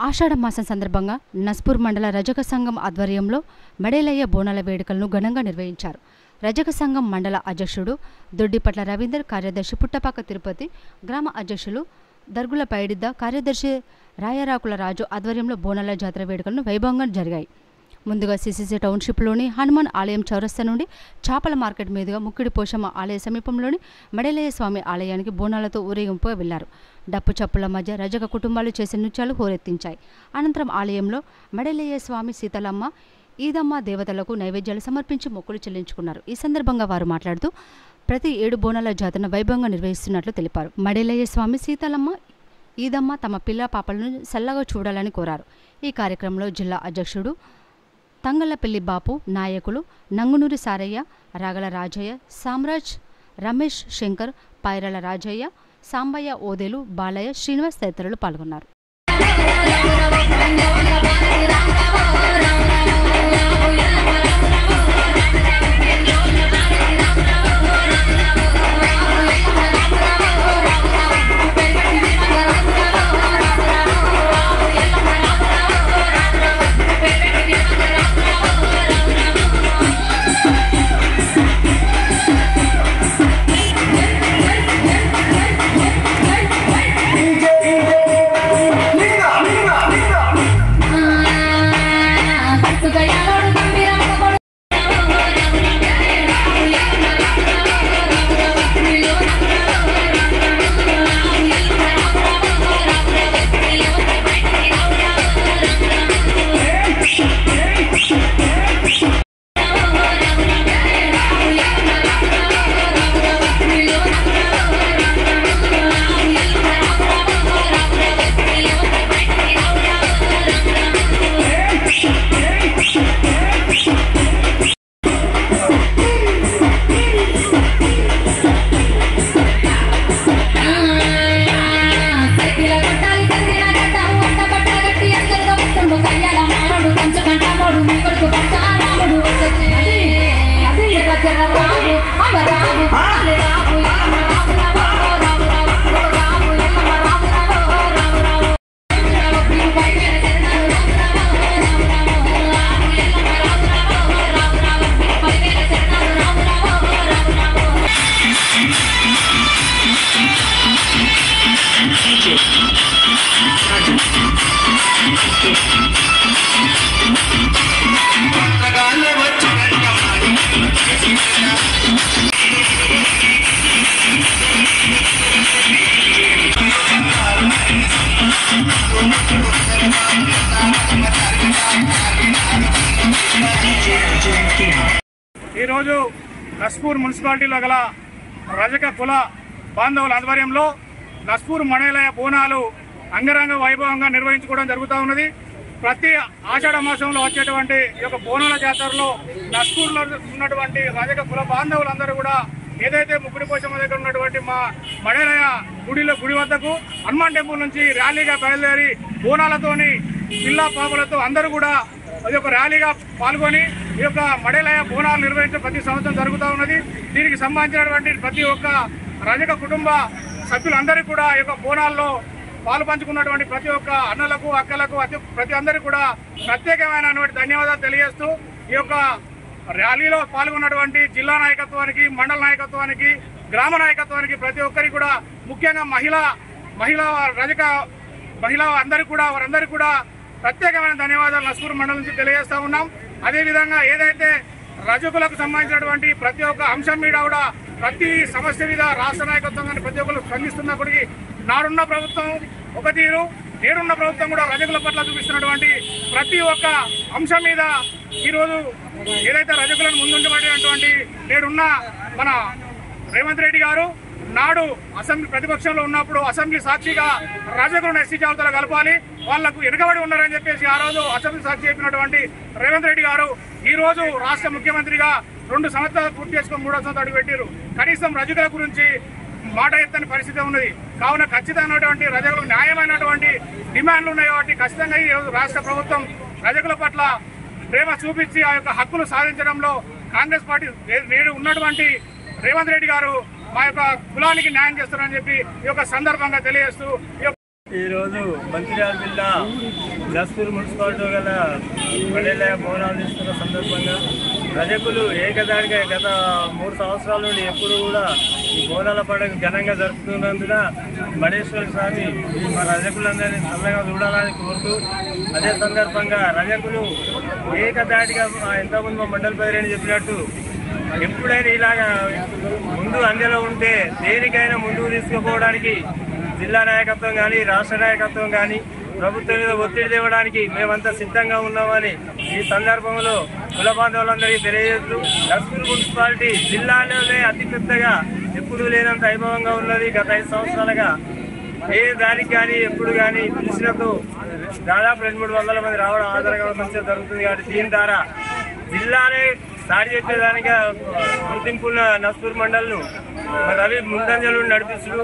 ఆషాఢ మాసం సందర్భంగా నస్పూర్ మండల రజక సంఘం ఆధ్వర్యంలో మడేలయ్య బోనాల వేడుకలను ఘనంగా నిర్వహించారు. రజక సంఘం మండల అధ్యక్షుడు దొడ్డిపట్ల రవీందర్, కార్యదర్శి పుట్టపాక తిరుపతి, గ్రామ అధ్యక్షులు దర్గుల పైడిద్ద, కార్యదర్శి రాయరాకుల రాజు ఆధ్వర్యంలో బోనాల జాతర వేడుకలను వైభవంగా జరిగాయి. ముందుగా సిసిసి టౌన్షిప్లోని హనుమాన్ ఆలయం చౌరస్తా నుండి చాపల మార్కెట్ మీదుగా ముక్కిడి పోషమ్మ ఆలయ సమీపంలోని మడేలయ్య స్వామి ఆలయానికి బోనాలతో ఊరేగింపుగా వెళ్లారు. డప్పు చప్పుల మధ్య రజక కుటుంబాలు చేసే నృత్యాలు హోరెత్తించాయి. అనంతరం ఆలయంలో మడేలయ్య స్వామి, సీతలమ్మ, ఈదమ్మ దేవతలకు నైవేద్యాలు సమర్పించి మొక్కులు చెల్లించుకున్నారు. ఈ సందర్భంగా వారు మాట్లాడుతూ ప్రతి 7 బోనాల జాతరను వైభవంగా నిర్వహిస్తున్నట్లు తెలిపారు. మడేలయ్య స్వామి, సీతలమ్మ, ఈదమ్మ తమ పిల్ల పాపలను చల్లగా చూడాలని కోరారు. ఈ కార్యక్రమంలో జిల్లా అధ్యక్షుడు తంగళ్లపల్లి బాపు, నాయకులు నంగునూరి సారయ్య, రాగల రాజయ్య, సామ్రాజ్, రమేష్, శంకర్, పైరల రాజయ్య, సాంబయ్య, ఓదేలు, బాలయ్య, శ్రీనివాస్ తదితరులు పాల్గొన్నారు. ఈరోజు నస్పూర్ మున్సిపాలిటీలో గల రజక కుల బాంధవుల ఆధ్వర్యంలో నస్పూర్ మడేలయ్య బోనాలు అంగరంగ వైభవంగా నిర్వహించుకోవడం జరుగుతూ ఉన్నది. ప్రతి ఆషాఢ మాసంలో వచ్చేటువంటి ఈ యొక్క బోనాల జాతరలో నస్పూర్లో ఉన్నటువంటి రజక కుల బాంధవులందరూ కూడా ఏదైతే ముగ్గురి పోషమ్మ దగ్గర ఉన్నటువంటి మా మడేలయ్య గుడి వద్దకు హనుమాన్ టెంపుల్ నుంచి ర్యాలీగా బయలుదేరి బోనాలతోని పిల్ల పాపలతో అందరూ కూడా అది ఒక ర్యాలీగా పాల్గొని ఈ యొక్క మడేలయ్య బోనాలు నిర్వహించడం ప్రతి సంవత్సరం జరుగుతూ ఉన్నది. దీనికి సంబంధించినటువంటి ప్రతి ఒక్క రజక కుటుంబ సభ్యులందరికీ కూడా ఈ యొక్క బోనాల్లో పాలు పంచుకున్నటువంటి ప్రతి ఒక్క అన్నలకు, అక్కలకు, ప్రతి అందరికీ కూడా ప్రత్యేకమైనటువంటి ధన్యవాదాలు తెలియజేస్తూ ఈ యొక్క ర్యాలీలో పాల్గొన్నటువంటి జిల్లా నాయకత్వానికి, మండల నాయకత్వానికి, గ్రామ నాయకత్వానికి ప్రతి ఒక్కరికి కూడా ముఖ్యంగా మహిళా అందరికీ కూడా వారందరికీ కూడా ప్రత్యేకమైన ధన్యవాదాలు నస్పూర్ మండలం నుంచి తెలియజేస్తా ఉన్నాం. అదేవిధంగా ఏదైతే రజకులకు సంబంధించినటువంటి ప్రతి ఒక్క అంశం మీద కూడా ప్రతి సమస్య మీద రాష్ట్ర నాయకత్వం కానీ ప్రతి ఒక్కరు స్పందిస్తున్నప్పటికీ నాడున్న ప్రభుత్వం ఒక తీరు, నేడున్న ప్రభుత్వం కూడా రజకుల పట్ల చూపిస్తున్నటువంటి ప్రతి ఒక్క అంశం మీద ఈరోజు ఏదైతే రజకులను ముందుండబడినటువంటి నేడున్న మన రేవంత్ రెడ్డి గారు నాడు అసెంబ్లీ ప్రతిపక్షంలో ఉన్నప్పుడు అసెంబ్లీ సాక్షిగా రజకులను ఎస్సీ జాబితాలో కలపాలి, వాళ్లకు వెనుకబడి ఉన్నారని చెప్పేసి ఆ రోజు అసెంబ్లీ సాక్షి చెప్పినటువంటి రేవంత్ రెడ్డి గారు ఈ రోజు రాష్ట్ర ముఖ్యమంత్రిగా 2 సంవత్సరాలు పూర్తి చేసుకుని 3వ సంవత్సరం అడుగు పెట్టారు. కనీసం రజకుల గురించి మాట ఎత్తని పరిస్థితి ఉన్నది. కావున ఖచ్చితమైనటువంటి రజకులకు న్యాయమైనటువంటి డిమాండ్లు ఉన్నాయి కాబట్టి ఖచ్చితంగా ఈ రోజు రాష్ట్ర ప్రభుత్వం రజకుల పట్ల ప్రేమ చూపించి ఆ యొక్క హక్కులు సాధించడంలో కాంగ్రెస్ పార్టీ నేడు ఉన్నటువంటి రేవంత్ రెడ్డి గారు మా యొక్క కులానికి న్యాయం చేస్తారని చెప్పి ఈ యొక్క సందర్భంగా తెలియజేస్తూ ఈరోజు మంచిర్యాల జిల్లా నస్పూర్ మున్సిపాలిటీ గల బడేలయ్య బోనాలు తీసుకున్న సందర్భంగా రజకులు ఏకదాటిగా గత 3 సంవత్సరాల నుండి ఎప్పుడు కూడా ఈ బోనాల పండుగ ఘనంగా జరుపుతున్నందున మడేశ్వర స్వామి మన రజకులందరినీ చల్లగా చూడాలని కోరుతూ అదే సందర్భంగా రజకులు ఏకదాటిగా ఎంతమంది మండల పైరని చెప్పినట్టు ఎప్పుడైనా ఇలాగా ముందు అందెలో ఉంటే దేనికైనా ముందుకు తీసుకుపోవడానికి జిల్లా నాయకత్వం కానీ రాష్ట్ర నాయకత్వం కానీ ప్రభుత్వం మీద ఒత్తిడి తేవడానికి మేమంతా సిద్ధంగా ఉన్నామని ఈ సందర్భంలో కుల బాంధవులందరికీ తెలియజేస్తూ నస్పూర్ మున్సిపాలిటీ జిల్లాలోనే అతిపెద్దగా ఎప్పుడూ లేనంత వైభవంగా ఉన్నది. గత 5 సంవత్సరాలుగా ఏ దానికి కానీ ఎప్పుడు కానీ పిలిచినప్పుడు దాదాపు 200-300 మంది రావడం ఆధారంగా మంచిగా జరుగుతుంది. కాబట్టి దీని ద్వారా జిల్లానే సాటి చెప్పేదానిగా గుర్తింపున్న నస్పూర్ మండల్ను రవి ముందంజలు నడిపిస్తూ